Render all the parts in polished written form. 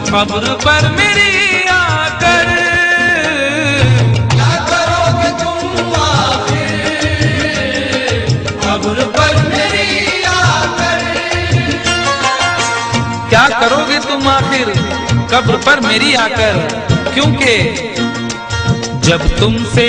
कब्र पर मेरी आकर। क्या करोगे तुम आखिर कब्र पर मेरी आकर। क्या करोगे तुम आखिर कब्र पर मेरी आकर, क्योंकि जब तुमसे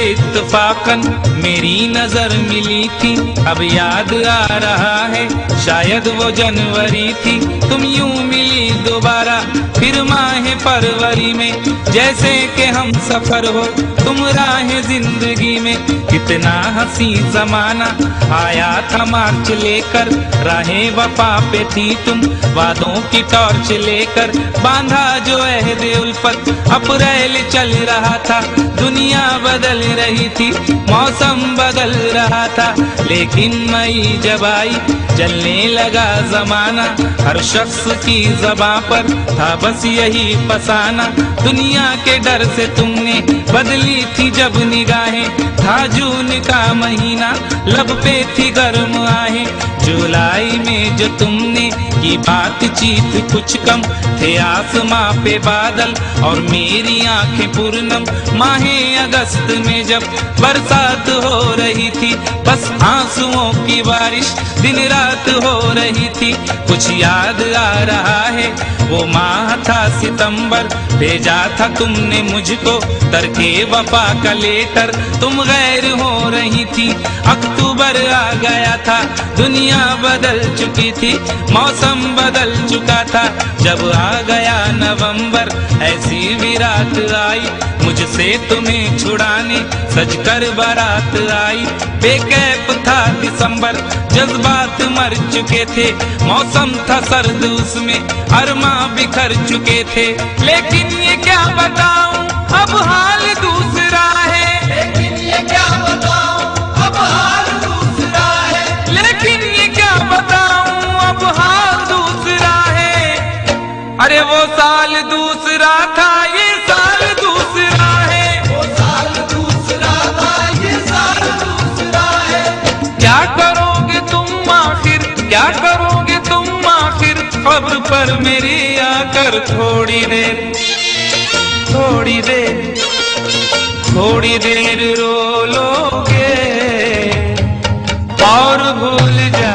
इत्तफाकन मेरी नजर मिली थी, अब याद आ रहा है शायद वो जनवरी थी। तुम यूं मिली दोबारा फिर माह फरवरी में, जैसे कि हम सफर हो तुम राह जिंदगी में। कितना हंसी जमाना आया था मार्च लेकर, राहें वफा पे थी तुम वादों की टॉर्च लेकर। बांधा जो अहद उल्फत अप्रैल चल रहा था, दुनिया बदल रही थी मौसम बदल रहा था। लेकिन मई जब आई चलने लगा जमाना, हर शख्स की ज़बां पर था बस यही फसाना। दुनिया के डर से तुमने बदली थी जब निगाहें, था जून का महीना लब पे थी गर्म आहें। जुलाई में जो तुमने की बातचीत कुछ कम थे आसमां पे बादल और मेरी आंखें पूर्णम। माहे अगस्त में जब बरसात हो रही थी, बस आंसुओं की बारिश दिन रात हो रही थी। कुछ याद आ रहा है वो माह था सितंबर, भेजा था तुमने मुझको तरके वफा का लेटर। तुम गैर हो रही थी, अक्टूबर आ गया था, दुनिया बदल चुकी थी, मौसम बदल चुका था। जब आ गया नवंबर ऐसी भी रात आई, मुझसे तुम्हें छुड़ाने सजकर बारात आई। बेकैफ था दिसंबर, जज्बात मर चुके थे, मौसम था सर्द उसमें अरमा बिखर चुके थे। लेकिन ये क्या बताऊं अब हाल दूसरा है, लेकिन ये क्या बताऊं अब हाल दूसरा है। लेकिन ये क्या बताऊं अब हाल दूसरा है। अरे वो साल दूसरा था ये साल दूसरा है, वो साल दूसरा था ये साल दूसरा है। क्या करोगे तुम आखिर, क्या करोगे तुम आखिर कब्र पर मेरी आकर। थोड़ी देर थोड़ी देर थोड़ी देर रो लोगे और भूल जा